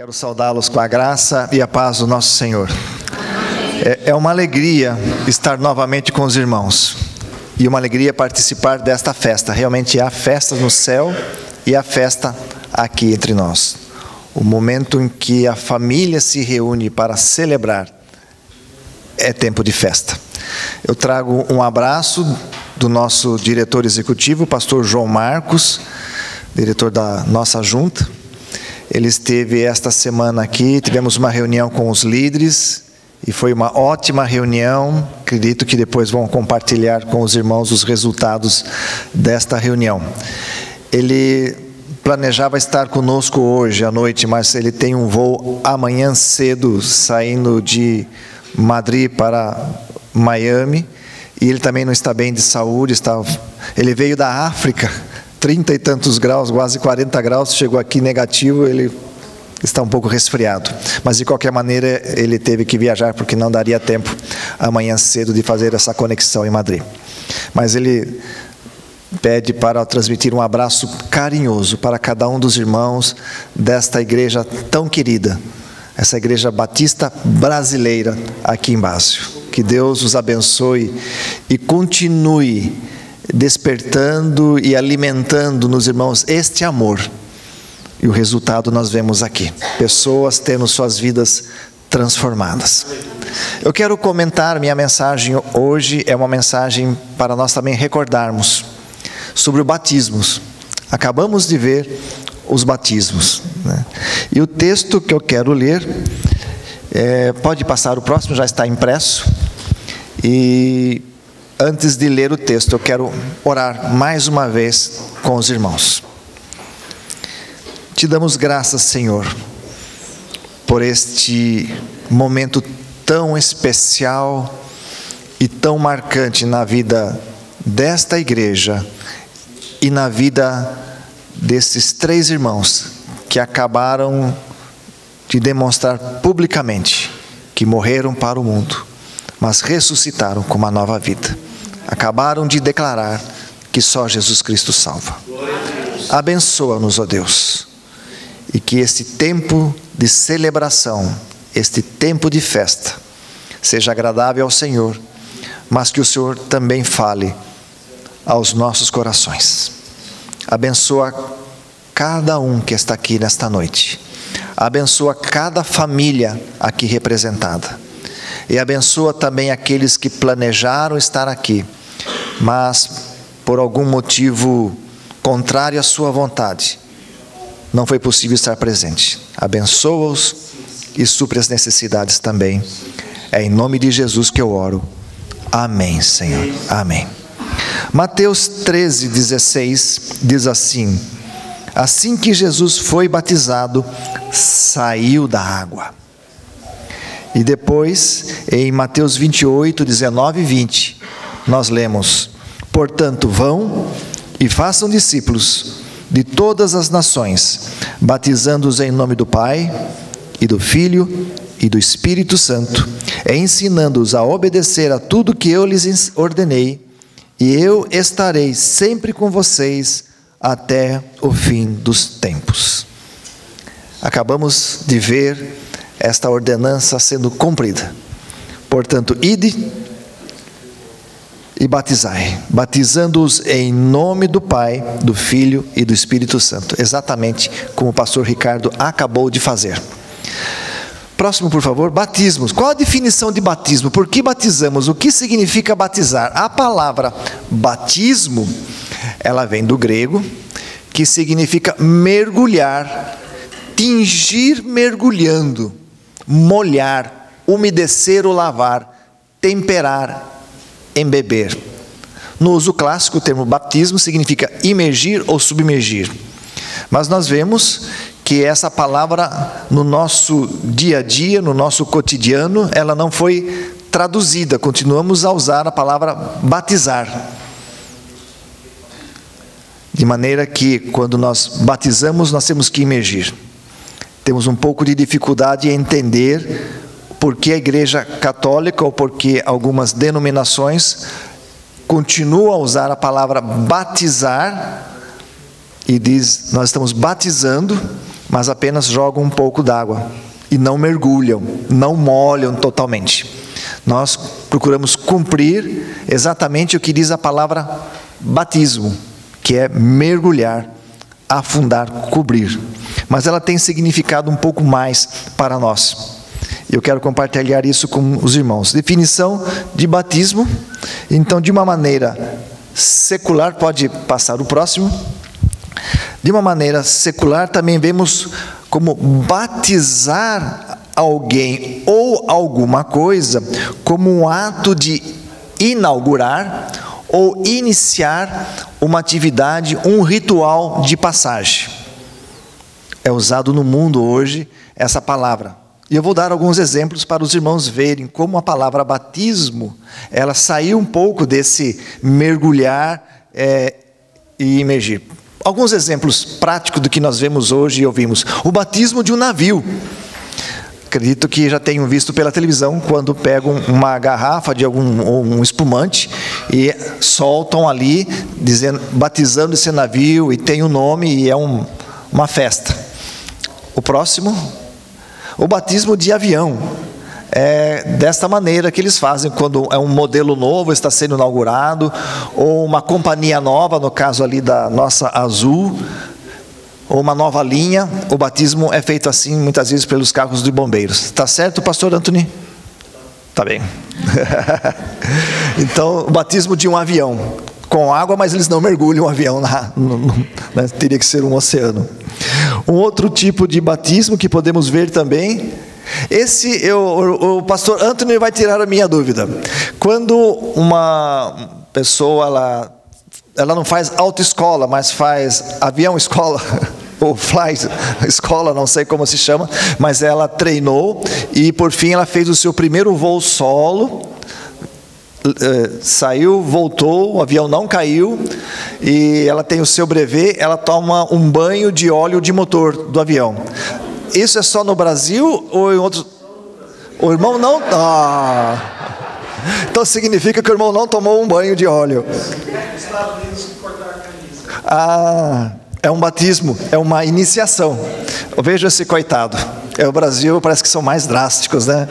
Quero saudá-los com a graça e a paz do nosso Senhor. É uma alegria estar novamente com os irmãos e uma alegria participar desta festa. Realmente há festa no céu e há festa aqui entre nós. O momento em que a família se reúne para celebrar é tempo de festa. Eu trago um abraço do nosso diretor executivo, pastor João Marcos, diretor da nossa junta. Ele esteve esta semana aqui, tivemos uma reunião com os líderes e foi uma ótima reunião. Acredito que depois vão compartilhar com os irmãos os resultados desta reunião. Ele planejava estar conosco hoje à noite, mas ele tem um voo amanhã cedo, saindo de Madrid para Miami, e ele também não está bem de saúde. Ele veio da África, 30 e tantos graus, quase 40 graus, chegou aqui negativo, ele está um pouco resfriado. Mas de qualquer maneira ele teve que viajar porque não daria tempo amanhã cedo de fazer essa conexão em Madrid. Mas ele pede para transmitir um abraço carinhoso para cada um dos irmãos desta igreja tão querida, essa igreja batista brasileira aqui em Bácio. Que Deus os abençoe e continue despertando e alimentando nos irmãos este amor. E o resultado nós vemos aqui. Pessoas tendo suas vidas transformadas. Eu quero comentar, minha mensagem hoje é uma mensagem para nós também recordarmos sobre o batismos. Acabamos de ver os batismos, né? E o texto que eu quero ler, pode passar o próximo, já está impresso. E antes de ler o texto, eu quero orar mais uma vez com os irmãos. Te damos graças, Senhor, por este momento tão especial e tão marcante na vida desta igreja e na vida desses 3 irmãos que acabaram de demonstrar publicamente que morreram para o mundo, mas ressuscitaram com uma nova vida. Acabaram de declarar que só Jesus Cristo salva. Abençoa-nos, ó Deus, e que este tempo de celebração, este tempo de festa, seja agradável ao Senhor, mas que o Senhor também fale aos nossos corações. Abençoa cada um que está aqui nesta noite. Abençoa cada família aqui representada. E abençoa também aqueles que planejaram estar aqui, mas por algum motivo contrário à sua vontade, não foi possível estar presente. Abençoa-os e supre as necessidades também. É em nome de Jesus que eu oro. Amém, Senhor. Amém. Mateus 13:16 diz assim: assim que Jesus foi batizado, saiu da água. E depois, em Mateus 28, 19 e 20, nós lemos: portanto, vão e façam discípulos de todas as nações, batizando-os em nome do Pai, e do Filho, e do Espírito Santo, e ensinando-os a obedecer a tudo que eu lhes ordenei, e eu estarei sempre com vocês até o fim dos tempos. Acabamos de ver esta ordenança sendo cumprida. Portanto, ide e batizai, batizando-os em nome do Pai, do Filho e do Espírito Santo, exatamente como o pastor Ricardo acabou de fazer. Próximo, por favor. Batismos. Qual a definição de batismo? Por que batizamos? O que significa batizar? A palavra batismo, ela vem do grego, que significa mergulhar, tingir mergulhando, molhar, umedecer ou lavar, temperar, embeber. No uso clássico, o termo batismo significa imergir ou submergir. Mas nós vemos que essa palavra no nosso dia a dia, no nosso cotidiano, ela não foi traduzida. Continuamos a usar a palavra batizar. De maneira que quando nós batizamos, nós temos que imergir. Temos um pouco de dificuldade em entender por que a Igreja Católica ou por que algumas denominações continuam a usar a palavra batizar e diz, nós estamos batizando, mas apenas jogam um pouco d'água e não mergulham, não molham totalmente. Nós procuramos cumprir exatamente o que diz a palavra batismo, que é mergulhar, afundar, cobrir. Mas ela tem significado um pouco mais para nós. Eu quero compartilhar isso com os irmãos. Definição de batismo. Então, de uma maneira secular, pode passar o próximo. De uma maneira secular, também vemos como batizar alguém ou alguma coisa como um ato de inaugurar ou iniciar uma atividade, um ritual de passagem. É usado no mundo hoje essa palavra. E eu vou dar alguns exemplos para os irmãos verem como a palavra batismo, ela saiu um pouco desse mergulhar e imergir. Alguns exemplos práticos do que nós vemos hoje e ouvimos. O batismo de um navio. Acredito que já tenham visto pela televisão, quando pegam uma garrafa de um espumante e soltam ali, batizando esse navio, e tem um nome e é uma festa. O próximo, o batismo de avião. É desta maneira que eles fazem quando é um modelo novo, está sendo inaugurado, ou uma companhia nova, no caso ali da nossa Azul, ou uma nova linha. O batismo é feito assim, muitas vezes, pelos carros de bombeiros. Está certo, pastor Anthony? Está bem. Então, o batismo de um avião, com água, mas eles não mergulham o avião, teria que ser um oceano. Um outro tipo de batismo que podemos ver também, o pastor Anthony vai tirar a minha dúvida. Quando uma pessoa, ela não faz autoescola, mas faz avião escola, ou fly escola, não sei como se chama, mas ela treinou e por fim ela fez o seu primeiro voo solo, saiu, voltou, o avião não caiu, e ela tem o seu brevet, ela toma um banho de óleo de motor do avião. Isso é só no Brasil ou em outros? O irmão não... Então significa que o irmão não tomou um banho de óleo. É um batismo, é uma iniciação. Veja esse coitado. O Brasil parece que são mais drásticos, né?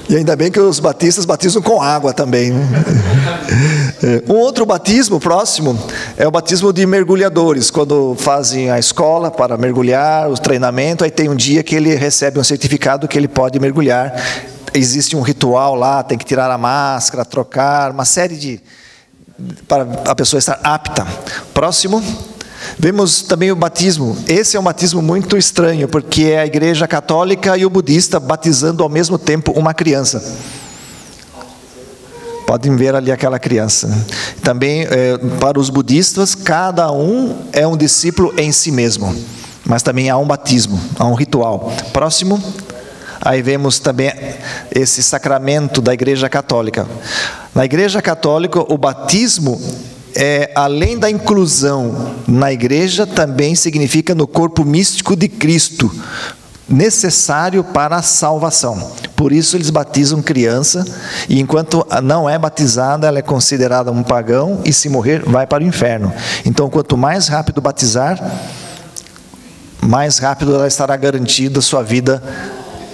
E ainda bem que os batistas batizam com água também, né? Um outro batismo próximo é o batismo de mergulhadores, quando fazem a escola para mergulhar, o treinamento, aí tem um dia que ele recebe um certificado que ele pode mergulhar. Existe um ritual lá, tem que tirar a máscara, trocar, uma série para a pessoa estar apta. Próximo. Vemos também o batismo. Esse é um batismo muito estranho, porque é a igreja católica e o budista batizando ao mesmo tempo uma criança. Podem ver ali aquela criança. Também, para os budistas, cada um é um discípulo em si mesmo. Mas também há um batismo, há um ritual. Próximo. Aí vemos também esse sacramento da igreja católica. Na igreja católica, o batismo, além da inclusão na igreja, também significa no corpo místico de Cristo, necessário para a salvação. Por isso eles batizam criança, e enquanto não é batizada, ela é considerada um pagão, e se morrer, vai para o inferno. Então, quanto mais rápido batizar, mais rápido ela estará garantida sua vida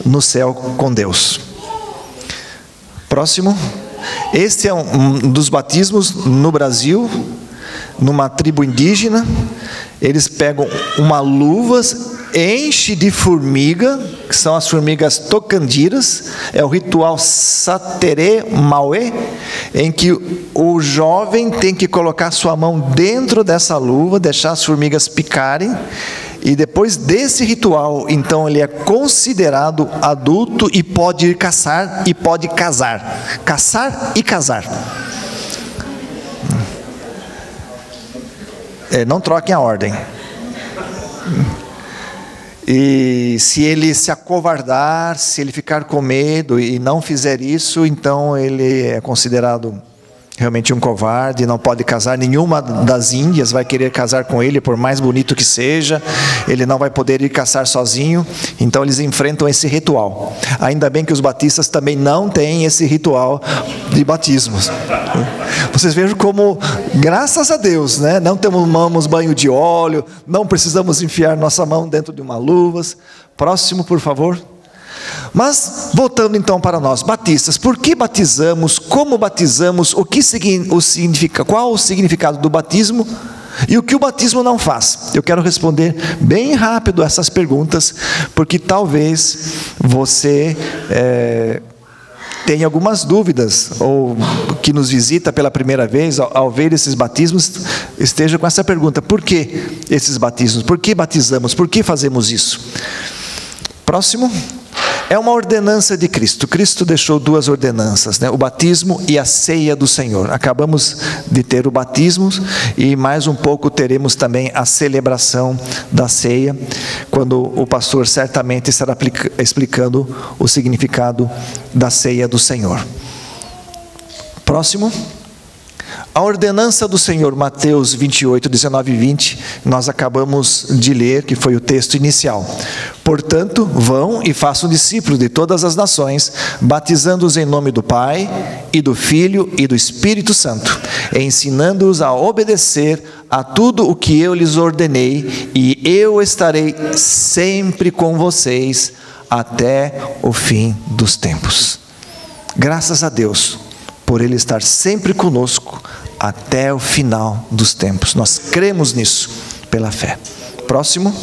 no céu com Deus. Próximo. Este é um dos batismos no Brasil, numa tribo indígena. Eles pegam uma luva, enche de formiga, que são as formigas tocandiras, é o ritual Satere Maué, em que o jovem tem que colocar sua mão dentro dessa luva, deixar as formigas picarem, e depois desse ritual, então ele é considerado adulto e pode ir caçar e pode casar. Caçar e casar. Não troquem a ordem. E se ele se acovardar, se ele ficar com medo e não fizer isso, então ele é considerado realmente um covarde, não pode casar. Nenhuma das índias vai querer casar com ele, por mais bonito que seja. Ele não vai poder ir caçar sozinho. Então eles enfrentam esse ritual. Ainda bem que os batistas também não têm esse ritual de batismos. Vocês vejam como, graças a Deus, né? Não tomamos banho de óleo, não precisamos enfiar nossa mão dentro de uma luvas. Próximo, por favor. Mas, voltando então para nós, batistas, por que batizamos, como batizamos, qual o significado do batismo e o que o batismo não faz? Eu quero responder bem rápido essas perguntas, porque talvez você tenha algumas dúvidas, ou que nos visita pela primeira vez, ao ver esses batismos, esteja com essa pergunta: por que esses batismos? Por que batizamos? Por que fazemos isso? Próximo. É uma ordenança de Cristo. Cristo deixou duas ordenanças, né? O batismo e a ceia do Senhor. Acabamos de ter o batismo e mais um pouco teremos também a celebração da ceia, quando o pastor certamente estará explicando o significado da ceia do Senhor. Próximo. A ordenança do Senhor, Mateus 28, 19 e 20, nós acabamos de ler, que foi o texto inicial. Portanto, vão e façam discípulos de todas as nações, batizando-os em nome do Pai, e do Filho, e do Espírito Santo, ensinando-os a obedecer a tudo o que eu lhes ordenei, e eu estarei sempre com vocês, até o fim dos tempos. Graças a Deus, por Ele estar sempre conosco, até o final dos tempos. Nós cremos nisso, pela fé. Próximo.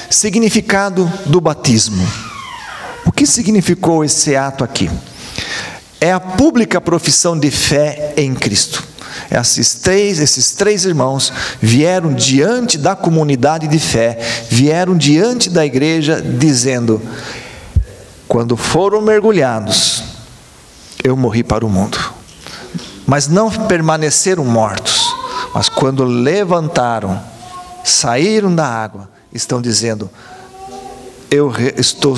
Significado do batismo. O que significou esse ato aqui? É a pública profissão de fé em Cristo. Esses três irmãos vieram diante da comunidade de fé, vieram diante da igreja dizendo: quando foram mergulhados, eu morri para o mundo. Mas não permaneceram mortos, mas quando levantaram, saíram da água, estão dizendo: eu estou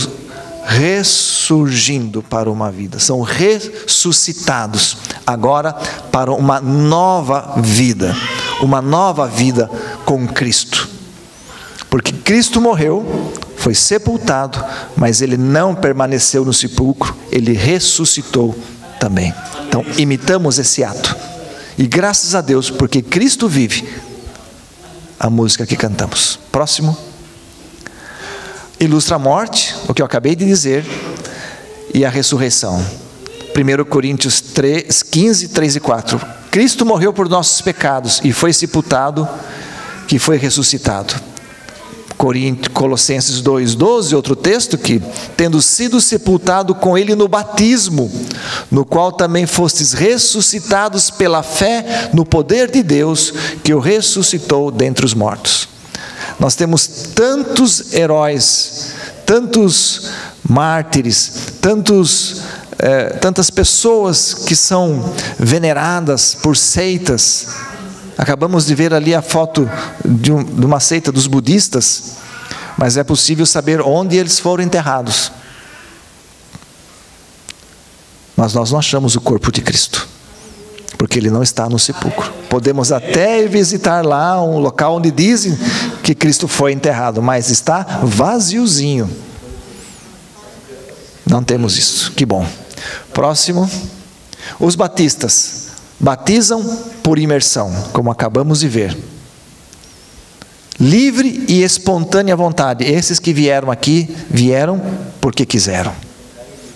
ressurgindo para uma vida. São ressuscitados agora para uma nova vida com Cristo. Porque Cristo morreu, foi sepultado, mas Ele não permaneceu no sepulcro, Ele ressuscitou também. Então, imitamos esse ato. E graças a Deus, porque Cristo vive, a música que cantamos. Próximo. Ilustra a morte, o que eu acabei de dizer, e a ressurreição. 1 Coríntios 15, 3 e 4. Cristo morreu por nossos pecados e foi sepultado, que foi ressuscitado. Colossenses 2,12, outro texto, que tendo sido sepultado com Ele no batismo, no qual também fostes ressuscitados pela fé no poder de Deus, que o ressuscitou dentre os mortos. Nós temos tantos heróis, tantos mártires, tantas pessoas que são veneradas por seitas. Acabamos de ver ali a foto de uma seita dos budistas, mas é possível saber onde eles foram enterrados. Mas nós não achamos o corpo de Cristo, porque Ele não está no sepulcro. Podemos até visitar lá um local onde dizem que Cristo foi enterrado, mas está vaziozinho. Não temos isso, que bom. Próximo. Os batistas batizam por imersão, como acabamos de ver. Livre e espontânea vontade. Esses que vieram aqui, vieram porque quiseram.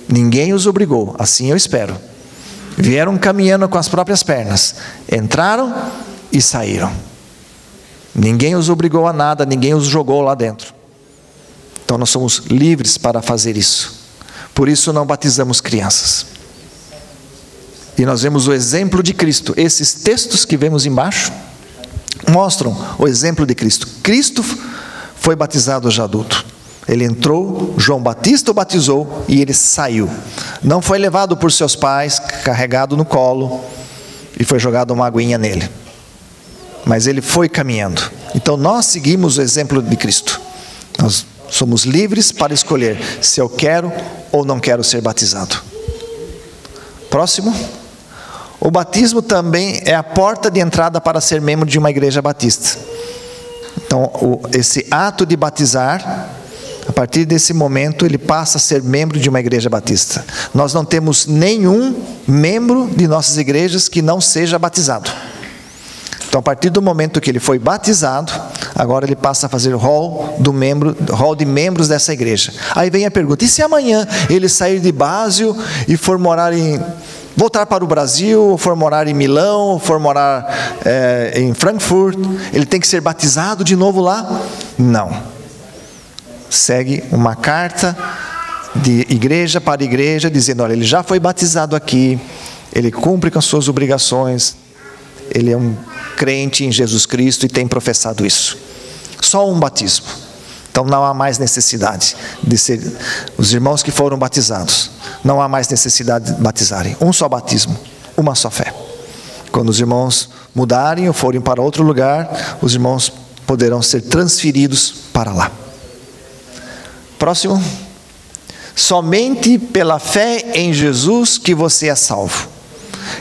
Ninguém os obrigou, assim eu espero. Vieram caminhando com as próprias pernas. Entraram e saíram. Ninguém os obrigou a nada, ninguém os jogou lá dentro. Então nós somos livres para fazer isso. Por isso não batizamos crianças. E nós vemos o exemplo de Cristo. Esses textos que vemos embaixo mostram o exemplo de Cristo. Cristo foi batizado já adulto. Ele entrou, João Batista o batizou e ele saiu. Não foi levado por seus pais, carregado no colo e foi jogado uma aguinha nele. Mas ele foi caminhando. Então nós seguimos o exemplo de Cristo. Nós somos livres para escolher se eu quero ou não quero ser batizado. Próximo. O batismo também é a porta de entrada para ser membro de uma igreja batista. Então, esse ato de batizar, a partir desse momento, ele passa a ser membro de uma igreja batista. Nós não temos nenhum membro de nossas igrejas que não seja batizado. Então, a partir do momento que ele foi batizado, agora ele passa a fazer rol de membros dessa igreja. Aí vem a pergunta: e se amanhã ele sair de Basel e for morar voltar para o Brasil, ou for morar em Milão, ou for morar em Frankfurt, ele tem que ser batizado de novo lá? Não. Segue uma carta de igreja para igreja, dizendo: olha, ele já foi batizado aqui, ele cumpre com as suas obrigações, ele é um crente em Jesus Cristo e tem professado isso. Só um batismo. Então não há mais necessidade de ser os irmãos que foram batizados. Não há mais necessidade de batizarem. Um só batismo, uma só fé. Quando os irmãos mudarem ou forem para outro lugar, os irmãos poderão ser transferidos para lá. Próximo. Somente pela fé em Jesus que você é salvo.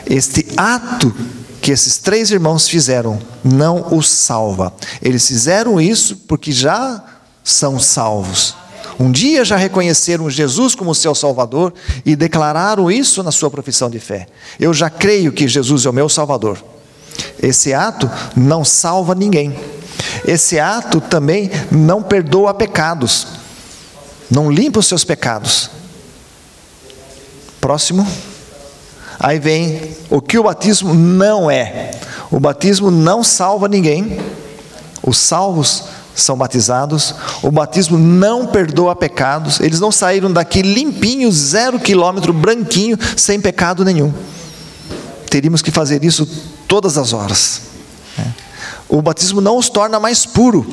Este ato que esses 3 irmãos fizeram não os salva. Eles fizeram isso porque já são salvos. Um dia já reconheceram Jesus como seu Salvador e declararam isso na sua profissão de fé. Eu já creio que Jesus é o meu Salvador. Esse ato não salva ninguém. Esse ato também não perdoa pecados. Não limpa os seus pecados. Próximo. Aí vem o que o batismo não é. O batismo não salva ninguém. Os salvos são batizados. O batismo não perdoa pecados. Eles não saíram daqui limpinhos, 0 quilômetro, branquinho, sem pecado nenhum. Teríamos que fazer isso todas as horas. O batismo não os torna mais puros.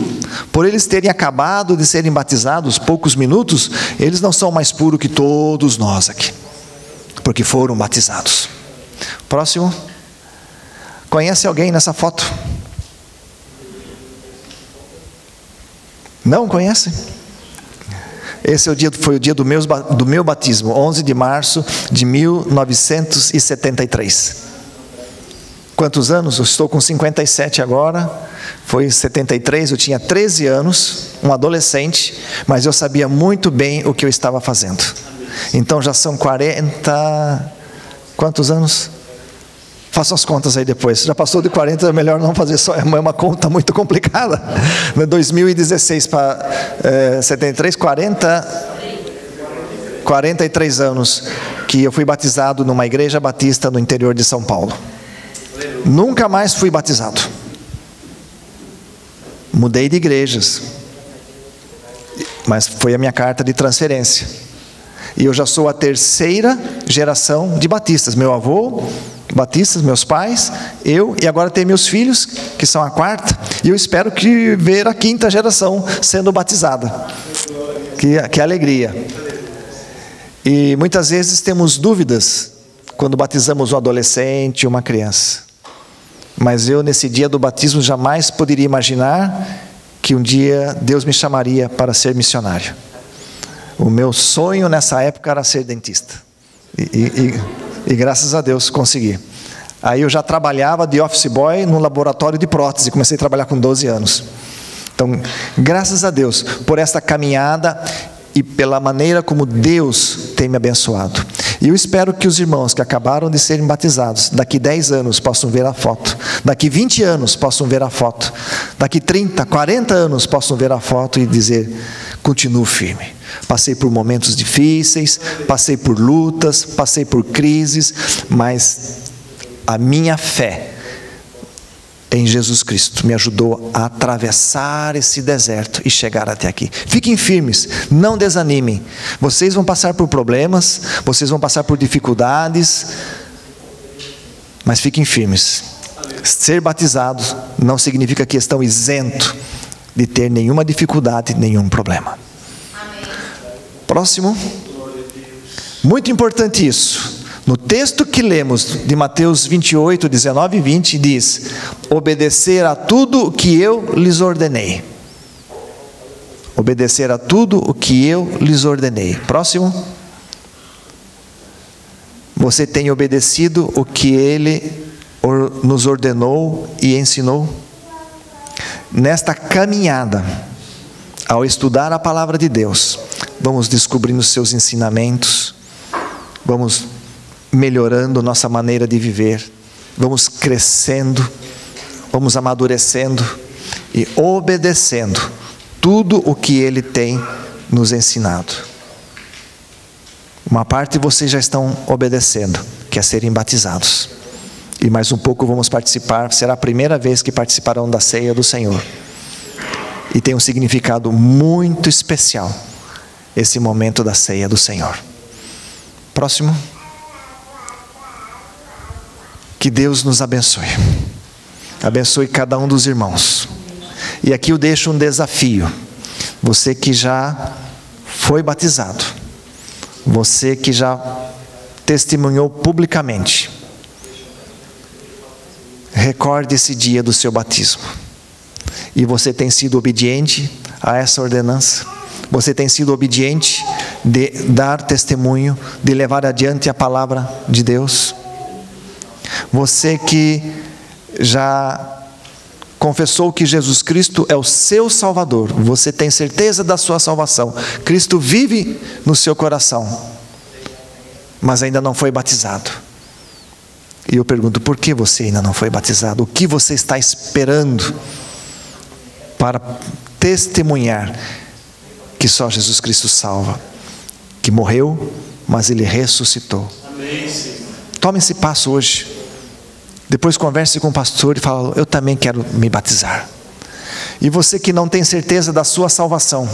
Por eles terem acabado de serem batizados poucos minutos, eles não são mais puros que todos nós aqui, porque foram batizados. Próximo. Conhece alguém nessa foto? Não conhece? Esse foi o dia do meu batismo, 11 de março de 1973. Quantos anos? Eu estou com 57 agora. Foi em 73, eu tinha 13 anos, um adolescente, mas eu sabia muito bem o que eu estava fazendo. Então já são 40... Quantos anos? Façam as contas aí depois. Já passou de 40, é melhor não fazer só, é uma conta muito complicada. 2016 para 73, 43 anos que eu fui batizado numa igreja batista no interior de São Paulo. Nunca mais fui batizado. Mudei de igrejas, mas foi a minha carta de transferência. E eu já sou a 3ª geração de batistas. Meu avô, batistas, meus pais, eu, e agora tem meus filhos, que são a 4ª, e eu espero que ver a 5ª geração sendo batizada. Que alegria. E muitas vezes temos dúvidas quando batizamos um adolescente, uma criança. Mas eu, nesse dia do batismo, jamais poderia imaginar que um dia Deus me chamaria para ser missionário. O meu sonho nessa época era ser dentista. E graças a Deus consegui. Aí eu já trabalhava de office boy no laboratório de prótese. Comecei a trabalhar com 12 anos. Então, graças a Deus por essa caminhada e pela maneira como Deus tem me abençoado. E eu espero que os irmãos que acabaram de serem batizados, daqui 10 anos possam ver a foto, daqui 20 anos possam ver a foto, daqui 30, 40 anos possam ver a foto e dizer: continuo firme. Passei por momentos difíceis, passei por lutas, passei por crises, mas a minha fé em Jesus Cristo me ajudou a atravessar esse deserto e chegar até aqui. Fiquem firmes, não desanimem. Vocês vão passar por problemas, vocês vão passar por dificuldades, mas fiquem firmes. Ser batizados não significa que estão isentos de ter nenhuma dificuldade, nenhum problema. Próximo. Muito importante isso. No texto que lemos de Mateus 28, 19 e 20, diz: obedecer a tudo o que eu lhes ordenei. Obedecer a tudo o que eu lhes ordenei. Próximo. Você tem obedecido o que Ele nos ordenou e ensinou? Nesta caminhada, ao estudar a palavra de Deus, vamos descobrindo os seus ensinamentos, vamos melhorando nossa maneira de viver, vamos crescendo, vamos amadurecendo e obedecendo tudo o que Ele tem nos ensinado. Uma parte vocês já estão obedecendo, que é serem batizados. E mais um pouco vamos participar, será a primeira vez que participarão da ceia do Senhor. E tem um significado muito especial, esse momento da ceia do Senhor. Próximo. Que Deus nos abençoe. Abençoe cada um dos irmãos. E aqui eu deixo um desafio. Você que já foi batizado, você que já testemunhou publicamente, recorde esse dia do seu batismo. E você tem sido obediente a essa ordenança? Você tem sido obediente de dar testemunho, de levar adiante a palavra de Deus? Você que já confessou que Jesus Cristo é o seu Salvador, você tem certeza da sua salvação, Cristo vive no seu coração, mas ainda não foi batizado. E eu pergunto, por que você ainda não foi batizado? O que você está esperando para testemunhar que só Jesus Cristo salva? Que morreu, mas Ele ressuscitou. Amém, Senhor. Tome esse passo hoje. Depois converse com o pastor e fale, eu também quero me batizar. E você que não tem certeza da sua salvação,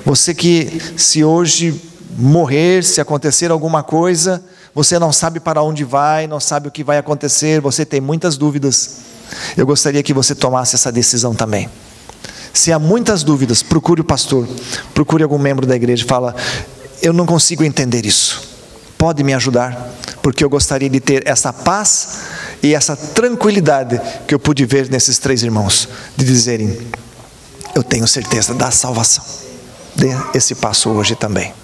você que se hoje morrer, se acontecer alguma coisa, você não sabe para onde vai, não sabe o que vai acontecer, você tem muitas dúvidas, eu gostaria que você tomasse essa decisão também. Se há muitas dúvidas, procure o pastor, procure algum membro da igreja e fala, eu não consigo entender isso, pode me ajudar? Porque eu gostaria de ter essa paz e essa tranquilidade que eu pude ver nesses 3 irmãos, de dizerem, eu tenho certeza da salvação. Dê esse passo hoje também.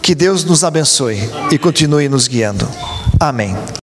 Que Deus nos abençoe e continue nos guiando. Amém.